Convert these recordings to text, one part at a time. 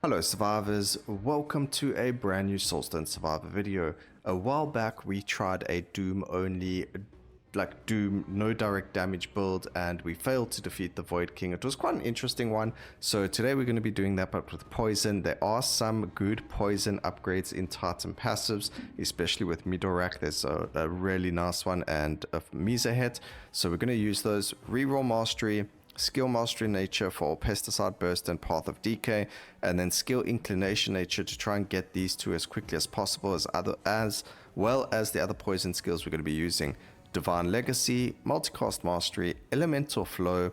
Hello survivors, welcome to a brand new Soulstone survivor video. A while back we tried a Doom only, like Doom no direct damage build, and we failed to defeat the Void King. It was quite an interesting one, so today we're going to be doing that but with poison. There are some good poison upgrades in Titan passives, especially with Midorak. There's a really nice one and a Misa hit, so we're going to use those. Reroll Mastery, Skill Mastery Nature for Pesticide Burst and Path of Decay, and then Skill Inclination Nature to try and get these two as quickly as possible, as well as the other poison skills we're going to be using. Divine Legacy, Multicast Mastery, Elemental Flow,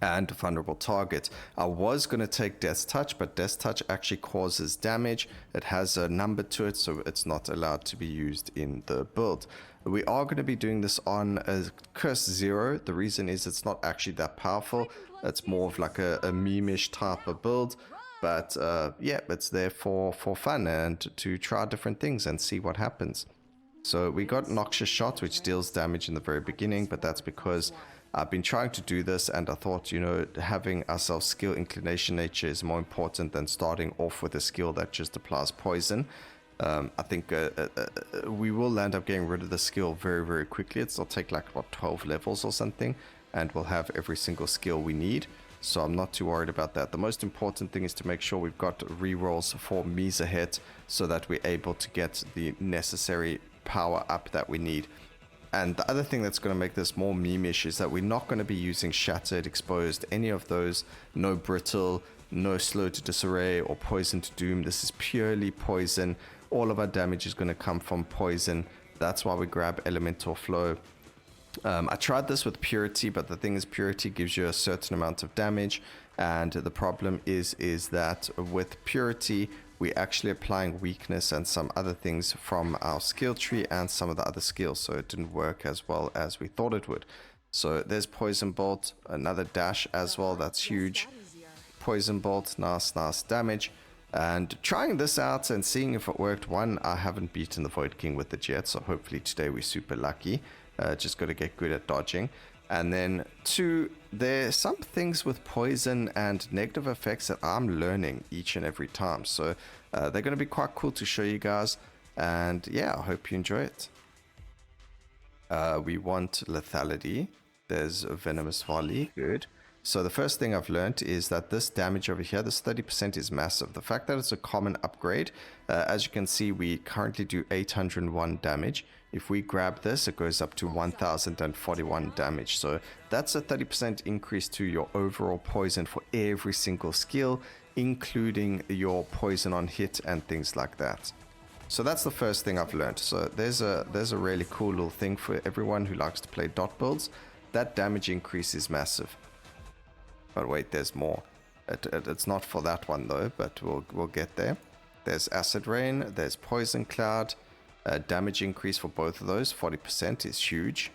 and Vulnerable Target. I was going to take Death's Touch, but Death's Touch actually causes damage. It has a number to it, so it's not allowed to be used in the build. We are going to be doing this on a Curse 0. The reason is it's not actually that powerful. It's more of like a meme-ish type of build. But yeah, it's there for fun and to try different things and see what happens. So we got Noxious Shot, which deals damage in the very beginning, but that's because I've been trying to do this and I thought, you know, having ourselves Skill Inclination Nature is more important than starting off with a skill that just applies poison. I think we will end up getting rid of the skill very, very quickly. It'll take like, what, 12 levels or something, and we'll have every single skill we need. So I'm not too worried about that. The most important thing is to make sure we've got rerolls for Misa hit so that we're able to get the necessary power up that we need. And the other thing that's going to make this more meme-ish is that we're not going to be using Shattered, Exposed, any of those. No Brittle, no Slow to Disarray or Poison to Doom. This is purely poison. All of our damage is going to come from poison. That's why we grab Elemental Flow. I tried this with Purity, but the thing is Purity gives you a certain amount of damage. And the problem is that with Purity, we're actually applying weakness and some other things from our skill tree and some of the other skills, so it didn't work as well as we thought it would. So there's Poison Bolt, another dash as well, that's huge. Poison Bolt, nice damage. And trying this out and seeing if it worked. One, I haven't beaten the Void King with it yet, so hopefully today we're super lucky. Just got to get good at dodging. And then two, there's some things with poison and negative effects that I'm learning each and every time. So they're going to be quite cool to show you guys. And yeah, I hope you enjoy it. We want lethality. There's venomous volley. Good. So the first thing I've learned is that this damage over here, this 30% is massive. The fact that it's a common upgrade, as you can see, we currently do 801 damage. If we grab this, it goes up to 1041 damage. So that's a 30% increase to your overall poison for every single skill, including your poison on hit and things like that. So that's the first thing I've learned. So there's a really cool little thing for everyone who likes to play dot builds. That damage increase is massive. But wait, there's more. It's not for that one though, but we'll get there. There's Acid Rain, there's Poison Cloud. Damage increase for both of those, 40% is huge.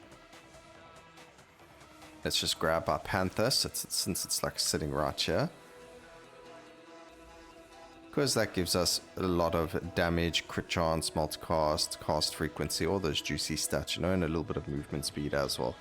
Let's just grab our Panther since it's like sitting right here. Because that gives us a lot of damage, crit chance, multicast, cast frequency, all those juicy stats, you know, and a little bit of movement speed as well.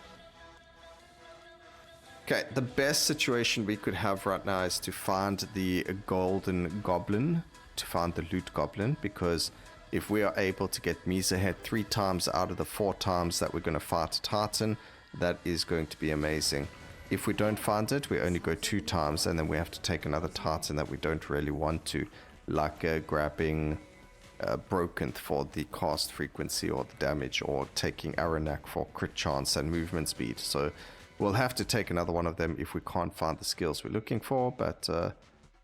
Okay, the best situation we could have right now is to find the golden goblin, to find the loot goblin, because if we are able to get Misa hit 3 times out of the 4 times that we're going to fight Titan, that is going to be amazing. If we don't find it, we only go 2 times, and then we have to take another Titan that we don't really want to, like grabbing Broken for the cast frequency or the damage, or taking Aranak for crit chance and movement speed. So we'll have to take another one of them if we can't find the skills we're looking for, but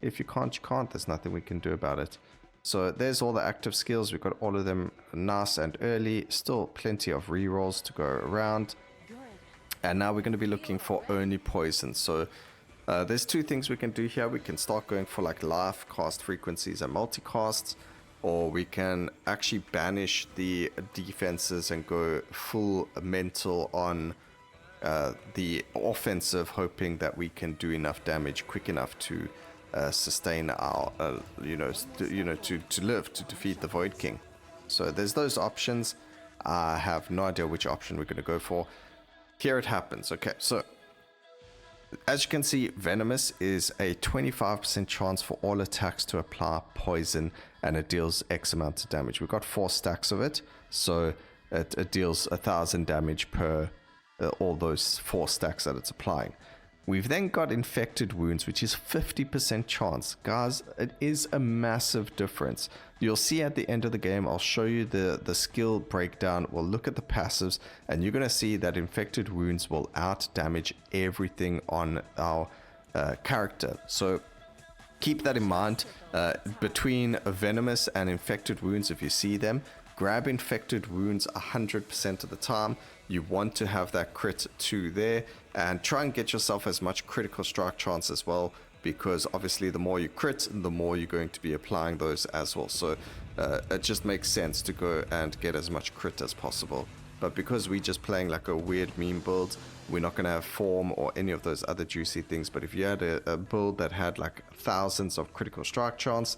if you can't, you can't. There's nothing we can do about it. So there's all the active skills. We've got all of them nice and early. Still plenty of rerolls to go around. And now we're going to be looking for only poison. So there's 2 things we can do here. We can start going for like life, cast frequencies, and multicasts. Or we can actually banish the defenses and go full mental on the offensive, hoping that we can do enough damage quick enough to sustain our, to live, to defeat the Void King. So there's those options. I have no idea which option we're going to go for. Here it happens. Okay, so As you can see, Venomous is a 25% chance for all attacks to apply poison, and it deals X amount of damage. We've got 4 stacks of it, so it deals 1000 damage per all those 4 stacks that it's applying. We've then got Infected Wounds, which is 50% chance. Guys, it is a massive difference. You'll see at the end of the game, I'll show you the skill breakdown. We'll look at the passives, and you're going to see that Infected Wounds will out damage everything on our character. So keep that in mind. Between Venomous and Infected Wounds, if you see them, grab Infected Wounds 100% of the time. You want to have that crit 2 there, and try and get yourself as much critical strike chance as well, because obviously the more you crit, the more you're going to be applying those as well. So it just makes sense to go and get as much crit as possible. But because we're just playing like a weird meme build, we're not going to have form or any of those other juicy things. But if you had a build that had like thousands of critical strike chance,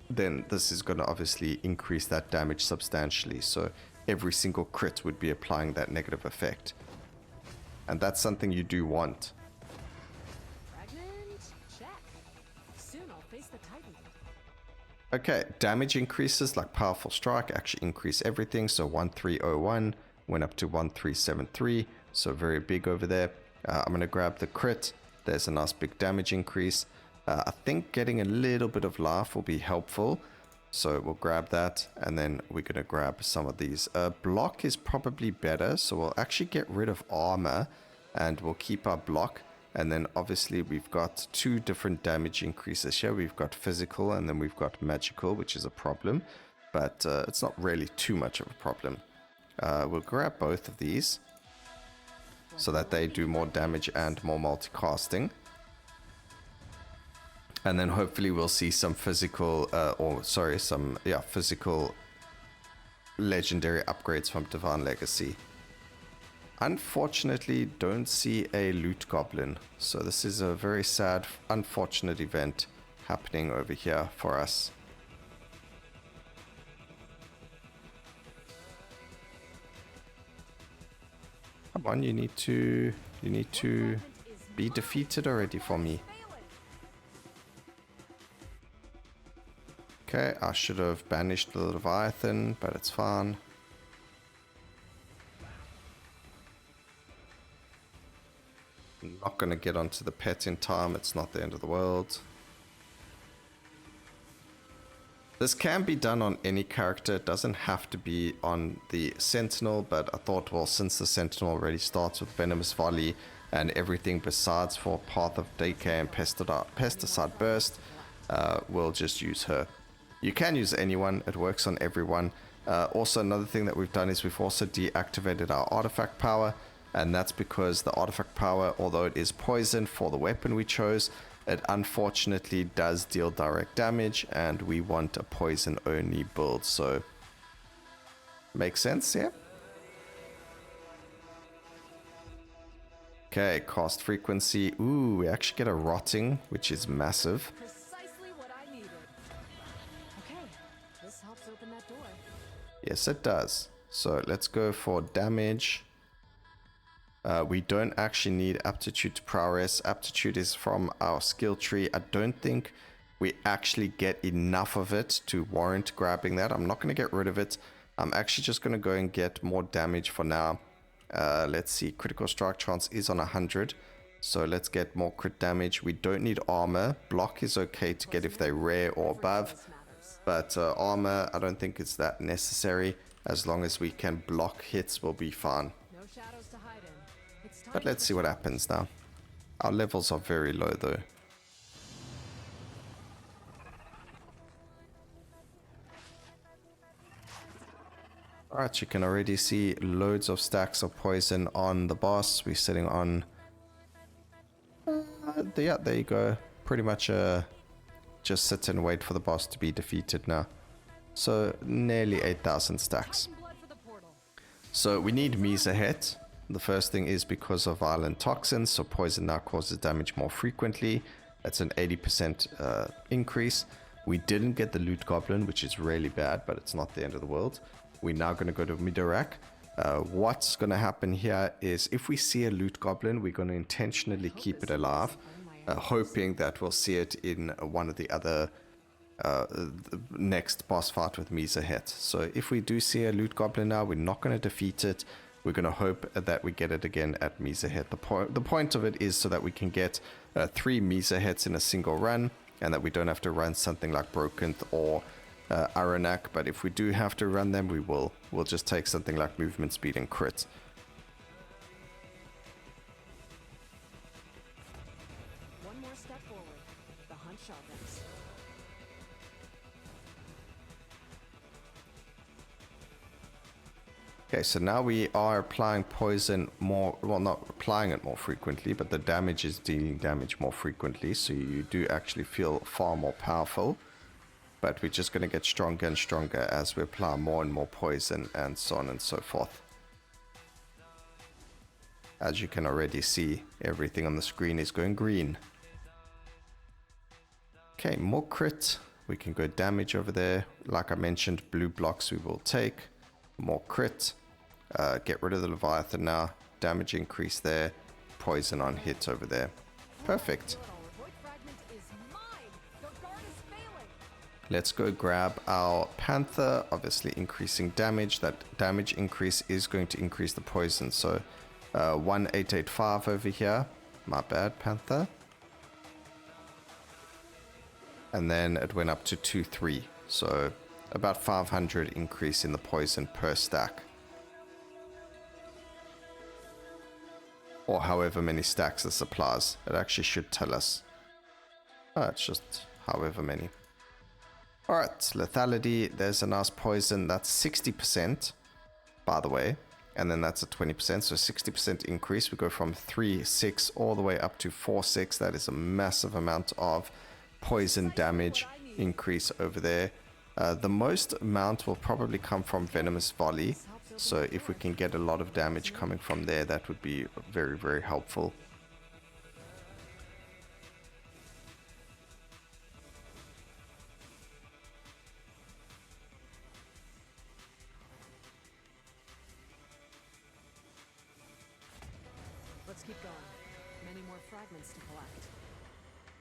then this is going to obviously increase that damage substantially. So every single crit would be applying that negative effect. And that's something you do want. Fragment, check. Soon I'll face the Titan. Okay, damage increases like Powerful Strike actually increase everything. So 1301 went up to 1373. So very big over there. I'm going to grab the crit. There's a nice big damage increase. I think getting a little bit of life will be helpful. So we'll grab that, and then we're going to grab some of these. Block is probably better, so we'll actually get rid of armor, and we'll keep our block. And then obviously we've got 2 different damage increases here. We've got physical, and then we've got magical, which is a problem. But it's not really too much of a problem. We'll grab both of these, so that they do more damage and more multicasting. And then hopefully we'll see some physical, physical legendary upgrades from Divine Legacy. Unfortunately, don't see a loot goblin. So this is a very sad, unfortunate event happening over here for us. Come on, you need to be defeated already for me. Okay, I should have banished the Leviathan, but it's fine. I'm not going to get onto the pet in time. It's not the end of the world. This can be done on any character. It doesn't have to be on the Sentinel, but I thought, well, since the Sentinel already starts with Venomous Volley and everything besides for Path of Decay and Pesticide Burst, we'll just use her. You can use anyone, it works on everyone. Also, another thing that we've done is we've also deactivated our artifact power, and that's because the artifact power, although it is poison for the weapon we chose, it unfortunately does deal direct damage, and we want a poison only build, so makes sense, yeah? Okay, cast frequency. Ooh, we actually get a rotting, which is massive. Yes, it does. So let's go for damage. We don't actually need aptitude to prowess. Aptitude is from our skill tree. I don't think we actually get enough of it to warrant grabbing that. I'm not going to get rid of it. I'm actually just going to go and get more damage for now. Let's see. Critical strike chance is on 100. So let's get more crit damage. We don't need armor. Block is okay to get if they're rare or above. But armor, I don't think it's that necessary. As long as we can block hits, we'll be fine. But let's see what happens now. Our levels are very low though. Alright, you can already see loads of stacks of poison on the boss. We're sitting on... yeah, there you go. Pretty much just sit and wait for the boss to be defeated now. So nearly 8,000 stacks. So we need Mesa hit. The first thing is because of violent toxins, so poison now causes damage more frequently. That's an 80% increase. We didn't get the loot goblin, which is really bad, but it's not the end of the world. We're now going to go to Midorak. What's going to happen here is if we see a loot goblin, we're going to intentionally keep it alive, hoping that we'll see it in one of the other the next boss fight with Misa hit. So if we do see a loot goblin now, we're not going to defeat it. We're going to hope that we get it again at Misa hit. The point of it is so that we can get 3 Misa hits in a single run, and that we don't have to run something like Broken or Aranak. But if we do have to run them, we'll just take something like movement speed and crit. One more step forward. The hunt sharpens. Okay, so now we are applying poison more, well, not applying it more frequently, but the damage is dealing damage more frequently, so you do actually feel far more powerful. But we're just going to get stronger and stronger as we apply more and more poison and so on and so forth. As you can already see, everything on the screen is going green. Okay, more crit. We can go damage over there. Like I mentioned, blue blocks we will take. More crit. Get rid of the Leviathan now. Damage increase there. Poison on hit over there. Perfect. Let's go grab our Panther. Obviously increasing damage. That damage increase is going to increase the poison. So 1885 over here. My bad, Panther. And then it went up to 23. So about 500 increase in the poison per stack. Or however many stacks this applies. It actually should tell us. Oh, it's just however many. Alright, lethality. There's a nice poison. That's 60%, by the way. And then that's a 20%. So 60% increase. We go from 3-6 all the way up to 4-6. That is a massive amount of poison damage increase over there. The most amount will probably come from Venomous Volley. So if we can get a lot of damage coming from there, that would be very, very helpful. Let's keep going. Many more fragments to collect.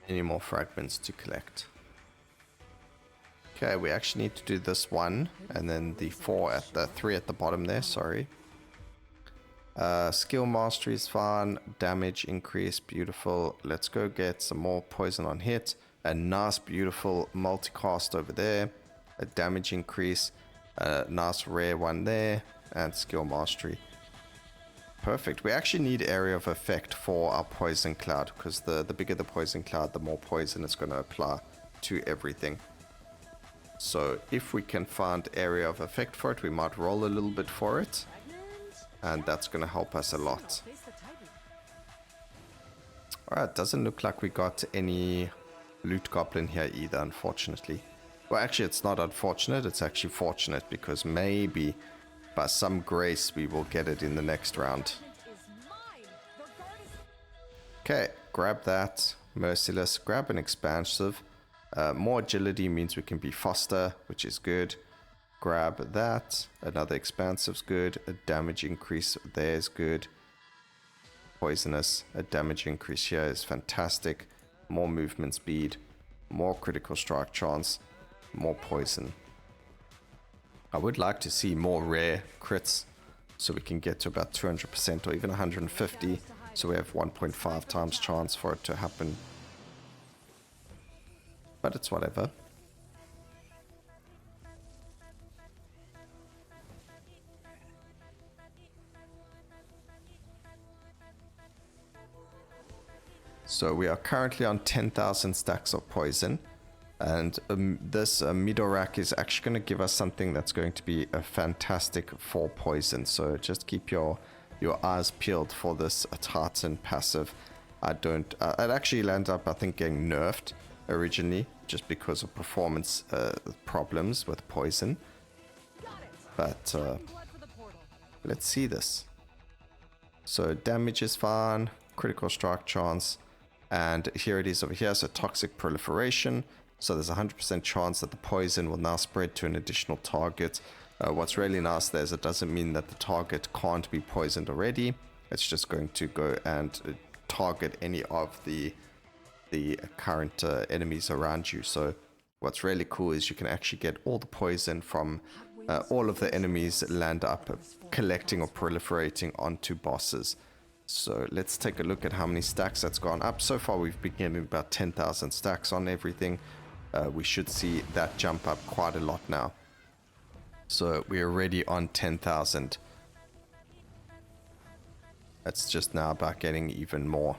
Many more fragments to collect. Okay, we actually need to do this one, and then the 3 at the bottom there, sorry. Skill mastery is fine, damage increase, beautiful. Let's go get some more poison on hit. A nice, beautiful multicast over there. A damage increase, a nice rare one there, and skill mastery. Perfect. We actually need area of effect for our poison cloud, because the bigger the poison cloud, the more poison it's going to apply to everything. So if we can find area of effect for it, we might roll a little bit for it. And that's going to help us a lot. Alright, doesn't look like we got any loot goblin here either, unfortunately. Well, actually, it's not unfortunate. It's actually fortunate, because maybe by some grace we will get it in the next round. Okay, grab that. Merciless. Grab an expansive. More agility means we can be faster, which is good. Grab that. Another expansive's good. A damage increase there is good. Poisonous. A damage increase here is fantastic. More movement speed. More critical strike chance. More poison. I would like to see more rare crits, so we can get to about 200% or even 150. So we have 1.5 times chance for it to happen. But it's whatever. So we are currently on 10,000 stacks of poison. And this Midorak is actually going to give us something that's going to be a fantastic for poison. So just keep your eyes peeled for this Titan passive. It actually landed up, I think, getting nerfed originally, just because of performance problems with poison. But let's see this. So damage is fine, critical strike chance, and here it is over here. So toxic proliferation. So there's a 100% chance that the poison will now spread to an additional target. What's really nice there is it doesn't mean that the target can't be poisoned already. It's just going to go and target any of the current enemies around you. So what's really cool is you can actually get all the poison from all of the enemies that land up collecting or proliferating onto bosses. So let's take a look at how many stacks that's gone up. So far we've been getting about 10,000 stacks on everything. We should see that jump up quite a lot now. So we're already on 10,000. It's just now about getting even more.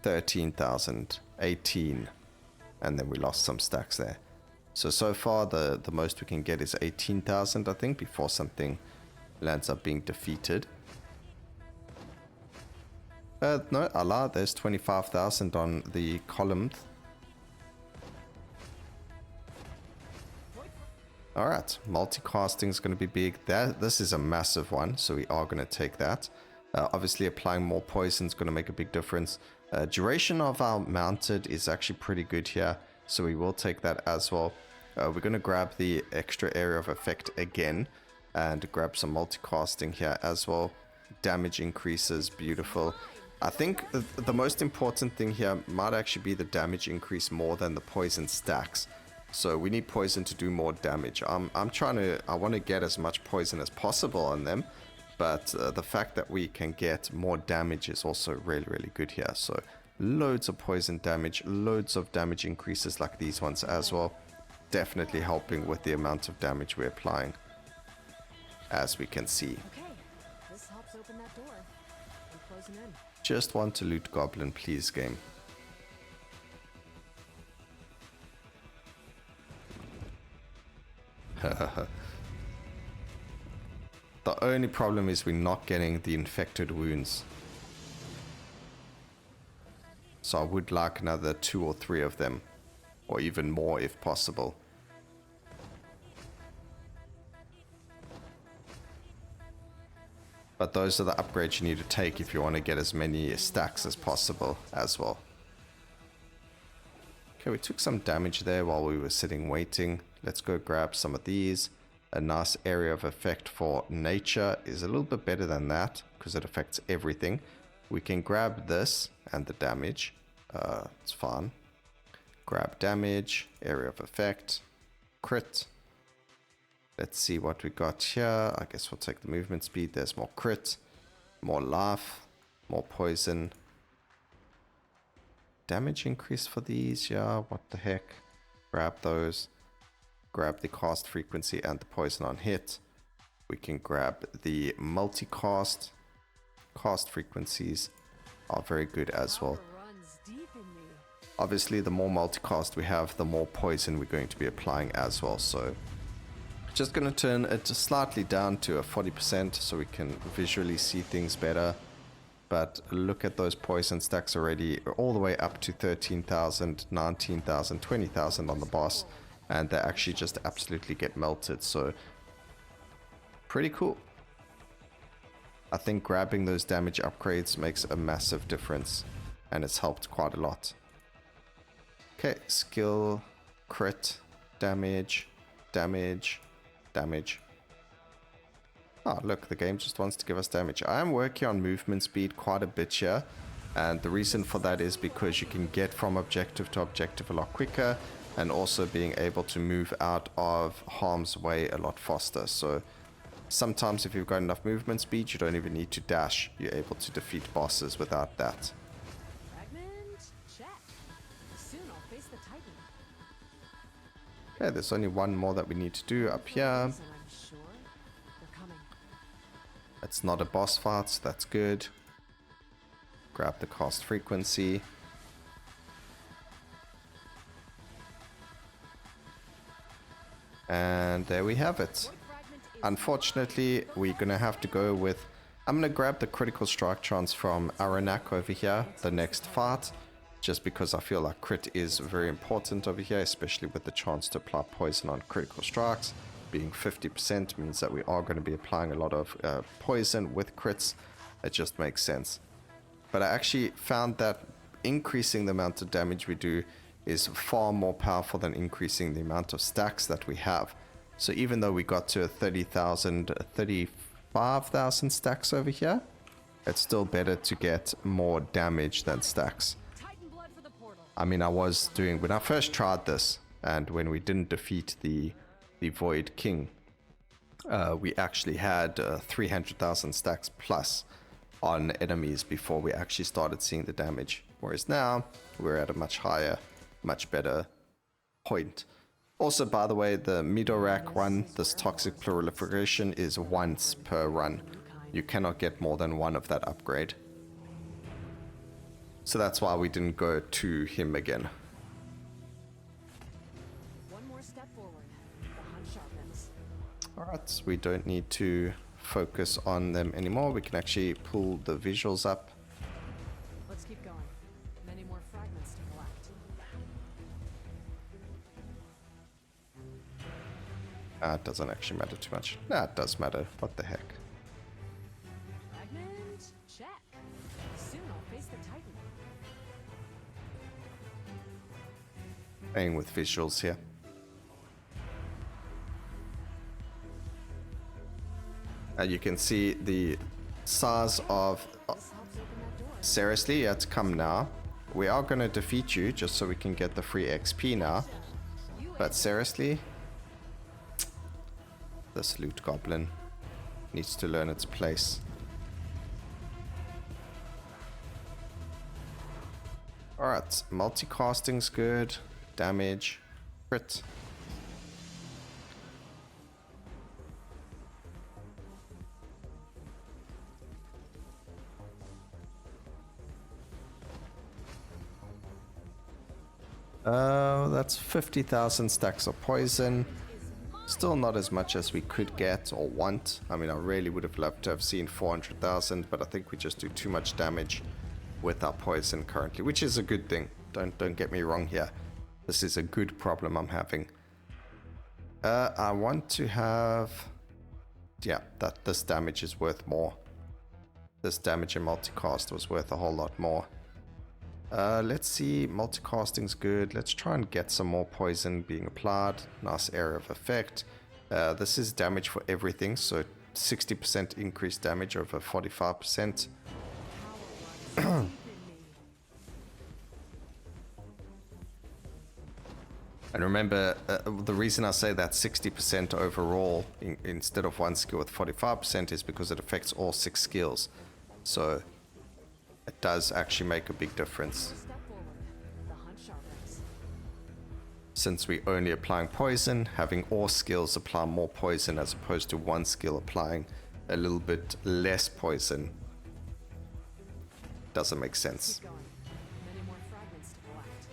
13,000, 18, and then we lost some stacks there. So far the most we can get is 18,000, I think, before something lands up being defeated. No, Allah, there's 25,000 on the column. Alright, multicasting is going to be big. This is a massive one, so we are going to take that. Obviously, applying more poison is going to make a big difference. Duration of our mounted is actually pretty good here, so we will take that as well. We're going to grab the extra area of effect again, and grab some multicasting here as well. Damage increases, beautiful. I think the most important thing here might actually be the damage increase more than the poison stacks. So we need poison to do more damage. I want to get as much poison as possible on them, but the fact that we can get more damage is also really, really good here. So loads of poison damage, loads of damage increases like these ones as well. Definitely helping with the amount of damage we're applying, as we can see. Okay, this helps open that door. I'm closing in. Just want to loot goblin, please, game. The only problem is we're not getting the infected wounds. So I would like another 2 or 3 of them, or even more if possible. But those are the upgrades you need to take if you want to get as many stacks as possible as well. Okay, we took some damage there while we were sitting waiting. Let's go grab some of these. A nice area of effect for nature is a little bit better than that because it affects everything. We can grab this and the damage. It's fine. Grab damage, area of effect, crit. Let's see what we got here. I guess we'll take the movement speed. There's more crit, more life, more poison. Damage increase for these, yeah, what the heck. Grab those. Grab the cast frequency and the poison on hit. We can grab the multicast. Cast frequencies are very good as well. Obviously, the more multicast we have, the more poison we're going to be applying as well. So just going to turn it slightly down to a 40% so we can visually see things better. But look at those poison stacks already, all the way up to 13,000, 19,000, 20,000 on the boss. And they actually just absolutely get melted. So pretty cool. I think grabbing those damage upgrades makes a massive difference. And it's helped quite a lot. Okay, skill, crit, damage, damage, damage. Oh, look, the game just wants to give us damage. I am working on movement speed quite a bit here. And the reason for that is because you can get from objective to objective a lot quicker. And also being able to move out of harm's way a lot faster. So sometimes if you've got enough movement speed, you don't even need to dash. You're able to defeat bosses without that. Fragment, check. Soon I'll face the Titan. Okay, there's only one more that we need to do up here. I'm sure they're coming. It's not a boss fight, so that's good. Grab the cast frequency. And there we have it. Unfortunately, we're going to have to go with... I'm going to grab the critical strike chance from Aranak over here, the next fight. Just because I feel like crit is very important over here, especially with the chance to apply poison on critical strikes. Being 50% means that we are going to be applying a lot of poison with crits. It just makes sense. But I actually found that increasing the amount of damage we do is far more powerful than increasing the amount of stacks that we have. So even though we got to 30,000, 35,000 stacks over here, it's still better to get more damage than stacks. Titan blood for the portal. I mean, I was doing, when I first tried this, and when we didn't defeat the Void King, we actually had 300,000 stacks plus on enemies before we actually started seeing the damage. Whereas now, we're at a much higher, much better point. Also, by the way, the Midorak one, this toxic proliferation, is once per run. You cannot get more than one of that upgrade. So that's why we didn't go to him again. One more step forward. The hunt sharpens. Alright, we don't need to focus on them anymore. We can actually pull the visuals up. Let's keep going. Many more fragments to collect. It doesn't actually matter too much. Nah, it does matter. What the heck. Fragment? Check. Soon I'll face the Titan. Playing with visuals here. You can see the size of... This helps open that door. seriously, it's come now. We are going to defeat you just so we can get the free XP now. But seriously, this loot goblin needs to learn its place. Alright, multicasting's good. Damage. Crit. That's 50,000 stacks of poison. Still not as much as we could get or want. I mean, I really would have loved to have seen 400,000, but I think we just do too much damage with our poison currently, which is a good thing. Don't get me wrong here. This is a good problem I'm having. I want to have... yeah, that this damage is worth more. This damage in multicast was worth a whole lot more. Let's see, multicasting's good. Let's try and get some more poison being applied. Nice area of effect. This is damage for everything, so 60% increased damage over 45%. And remember, the reason I say that 60% overall instead of one skill with 45% is because it affects all 6 skills. So it does actually make a big difference. Step forward. The hunt sharpens. Since we're only applying poison, having all skills apply more poison as opposed to one skill applying a little bit less poison doesn't make sense. Keep going. Many more fragments to collect.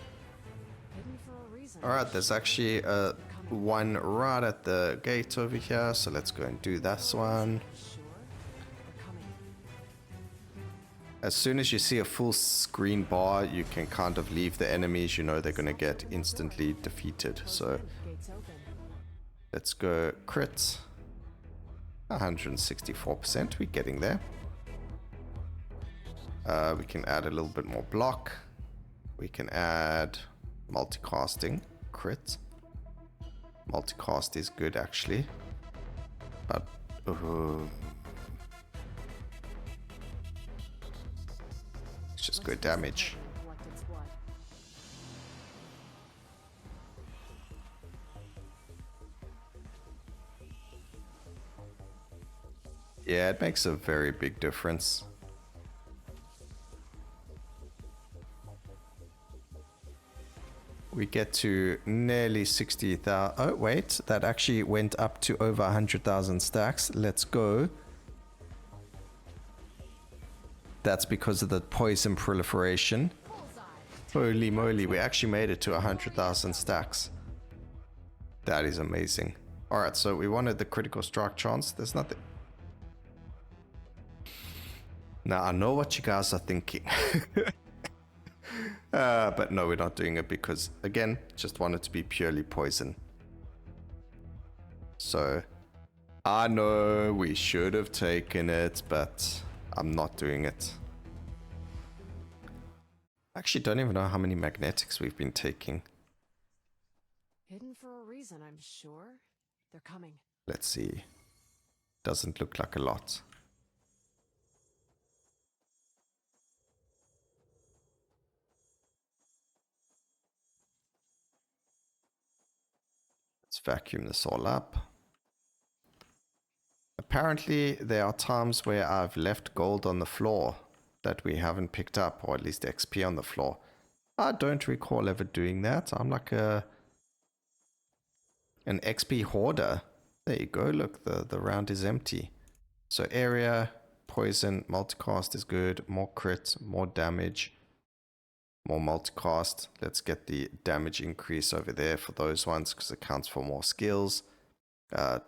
Hidden for a reason. Alright, there's actually one right at the gate over here, so let's go and do this one. Sure. We're coming. As soon as you see a full screen bar, you can kind of leave the enemies. You know they're going to get instantly defeated. So Gates open. let's go crit. 164%, we're getting there. We can add a little bit more block. We can add multicasting, crit. Multicast is good actually. But it's just good damage. Collect its blood. Yeah, it makes a very big difference. We get to nearly 60,000. Oh, wait, that actually went up to over 100,000 stacks. Let's go. That's because of the poison proliferation. Holy moly, we actually made it to 100,000 stacks. That is amazing. Alright, so we wanted the critical strike chance. There's nothing. Now, I know what you guys are thinking. But no, we're not doing it because, again, just want it to be purely poison. So, I know we should have taken it, but I'm not doing it. I actually don't even know how many magnetics we've been taking. Hidden for a reason, I'm sure. They're coming. Let's see. Doesn't look like a lot. Let's vacuum this all up. Apparently, there are times where I've left gold on the floor that we haven't picked up, or at least XP on the floor. I don't recall ever doing that. I'm like an XP hoarder. There you go. Look, the round is empty. So area, poison, multicast is good. More crit, more damage, more multicast. Let's get the damage increase over there for those ones because it counts for more skills.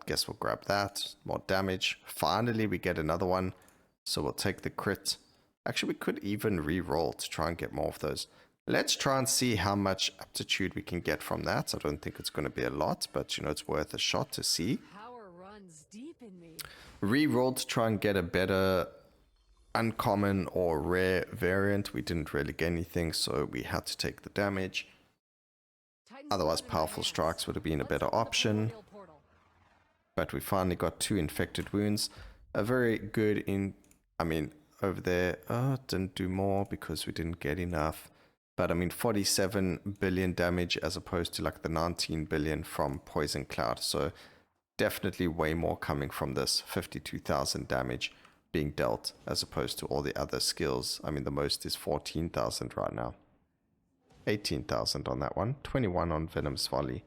Guess we'll grab that. More damage. Finally, we get another one. So we'll take the crit. Actually, we could even re-roll to try and get more of those. Let's try and see how much aptitude we can get from that. I don't think it's going to be a lot, but you know, it's worth a shot to see. Power runs deep in me. Re-roll to try and get a better uncommon or rare variant. We didn't really get anything, so we had to take the damage. Titan's Otherwise, blood in my powerful hands. strikes would have been a Let's better open the option. primordial portal. But we finally got 2 infected wounds. A very good in... I mean, over there... didn't do more because we didn't get enough. But I mean, 47 billion damage as opposed to like the 19 billion from Poison Cloud. So definitely way more coming from this. 52,000 damage being dealt as opposed to all the other skills. I mean, the most is 14,000 right now. 18,000 on that one. 21 on Venom's Volley.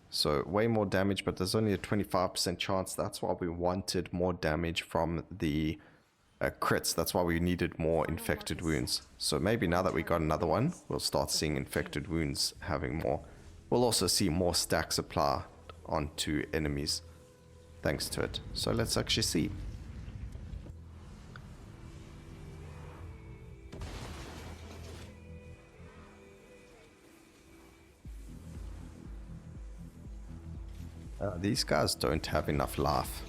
So way more damage, but there's only a 25% chance. That's why we wanted more damage from the crits. That's why we needed more infected wounds. So maybe now that we got another one, we'll start seeing infected wounds having more. We'll also see more stacks apply onto enemies thanks to it. So let's actually see. These guys don't have enough life.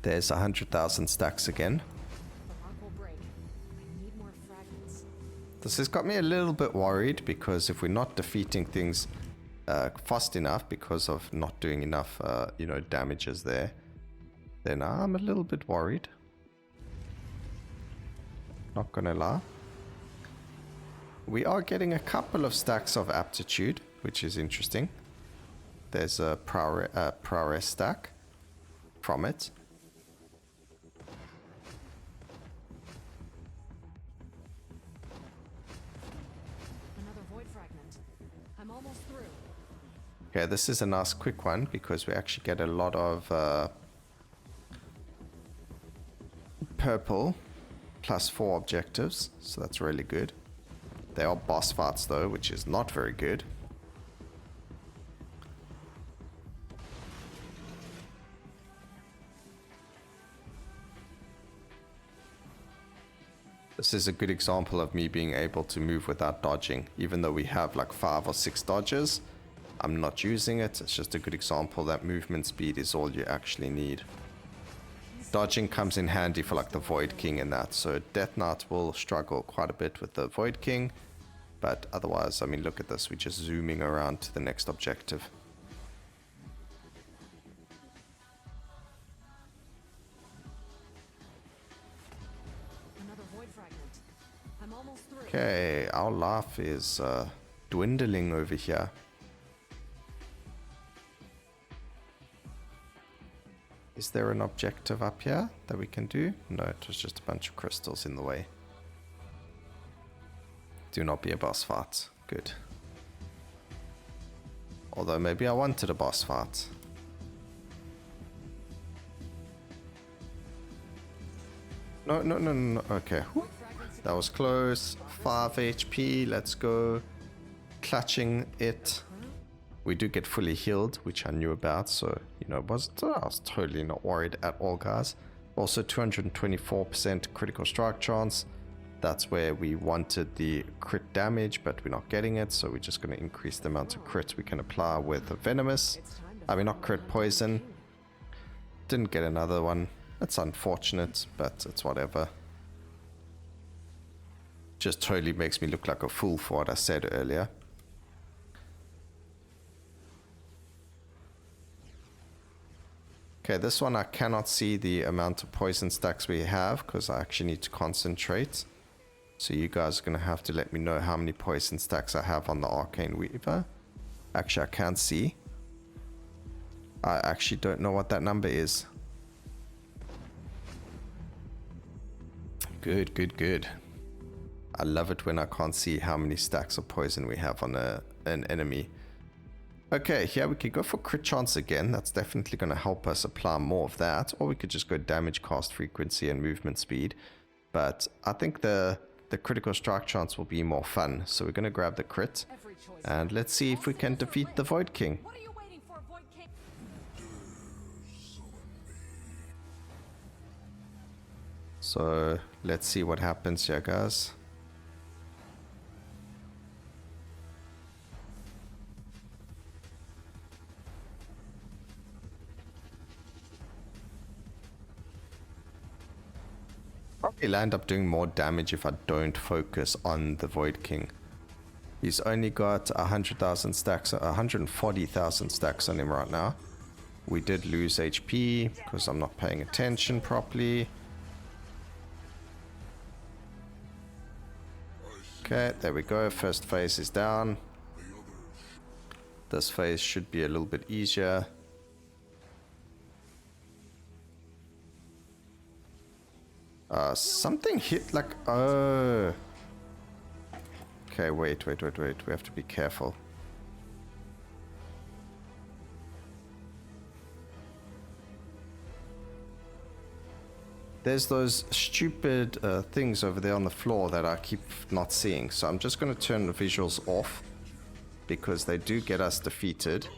There's 100,000 stacks again. The lock will break. I need more fragments. This has got me a little bit worried because if we're not defeating things fast enough because of not doing enough, you know, damages there, then I'm a little bit worried. Not gonna lie. We are getting a couple of stacks of aptitude, which is interesting. There's a prowess stack from it. Another void fragment. I'm almost through. Okay, this is a nice quick one because we actually get a lot of purple plus 4 objectives, so that's really good. They are boss fights though, which is not very good. This is a good example of me being able to move without dodging. Even though we have like 5 or 6 dodges, I'm not using it. It's just a good example that movement speed is all you actually need. Dodging comes in handy for like the Void King and that. So Death Knight will struggle quite a bit with the Void King. But otherwise, I mean, look at this. We're just zooming around to the next objective. Another void fragment. I'm almost through. Okay, our life is dwindling over here. Is there an objective up here that we can do? No, it was just a bunch of crystals in the way. Do not be a boss fight. Good. Although maybe I wanted a boss fight. No, no, no, no, no. Okay. Whew. That was close. 5 HP. Let's go. Clutching it. We do get fully healed, which I knew about, so, you know, I was totally not worried at all, guys. Also, 224% critical strike chance. That's where we wanted the crit damage, but we're not getting it, so we're just going to increase the amount of crits we can apply with the venomous. I mean, not crit poison. Didn't get another one. That's unfortunate, but it's whatever. Just totally makes me look like a fool for what I said earlier. Okay, this one I cannot see the amount of poison stacks we have because I actually need to concentrate. So you guys are going to have to let me know how many poison stacks I have on the Arcane Weaver. Actually, I can't see. I actually don't know what that number is. Good, good, good. I love it when I can't see how many stacks of poison we have on an enemy. Okay, here we could go for crit chance again. That's definitely going to help us apply more of that. Or we could just go damage, cast frequency, and movement speed. But I think the critical strike chance will be more fun. So we're going to grab the crit. And let's see if we can defeat the Void King. What are you waiting for, Void King? So let's see what happens here, guys. Probably end up doing more damage if I don't focus on the Void King. He's only got 100,000 stacks, 140,000 stacks on him right now. We did lose HP because I'm not paying attention properly. Okay, there we go. First phase is down. This phase should be a little bit easier. Something hit like... Oh. Okay, wait. We have to be careful. There's those stupid things over there on the floor that I keep not seeing. So I'm just going to turn the visuals off because they do get us defeated.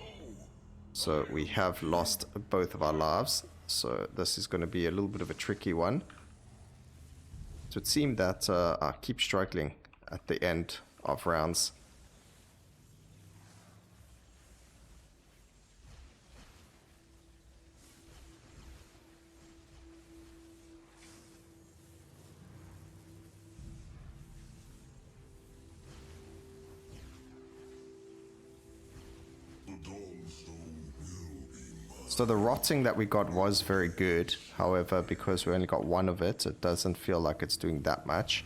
So we have lost both of our lives. So this is going to be a little bit of a tricky one. So it seemed that I keep struggling at the end of rounds. So the rotting that we got was very good. However, because we only got one of it, it doesn't feel like it's doing that much.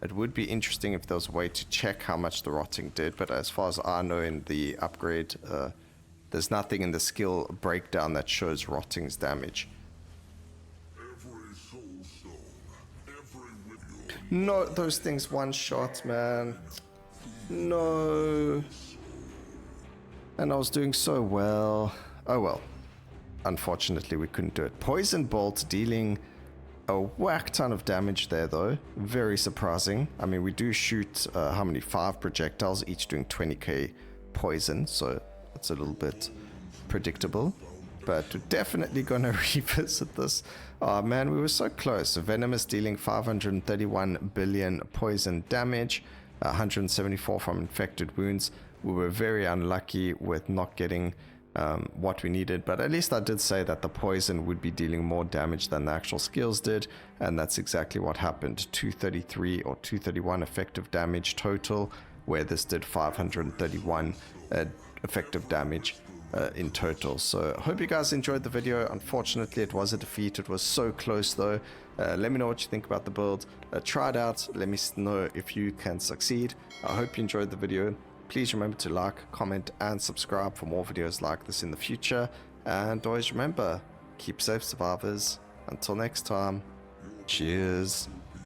It would be interesting if there was a way to check how much the rotting did, but as far as I know in the upgrade, there's nothing in the skill breakdown that shows rotting's damage. No, those things one shot, man. No. And I was doing so well. Oh well. Unfortunately, we couldn't do it. Poison Bolt dealing a whack ton of damage there, though. Very surprising. I mean, we do shoot, how many? 5 projectiles, each doing 20k poison, so it's a little bit predictable. But we're definitely going to revisit this. Oh man, we were so close. Venomous dealing 531 billion poison damage, 174 from infected wounds. We were very unlucky with not getting what we needed, but at least I did say that the poison would be dealing more damage than the actual skills did, and that's exactly what happened. 233 or 231 effective damage total, where this did 531 effective damage in total. So I hope you guys enjoyed the video. Unfortunately, it was a defeat. It was so close though. Let me know what you think about the build. Try it out. Let me know if you can succeed. I hope you enjoyed the video. Please remember to like, comment, and subscribe for more videos like this in the future. And always remember, keep safe, survivors. Until next time, cheers.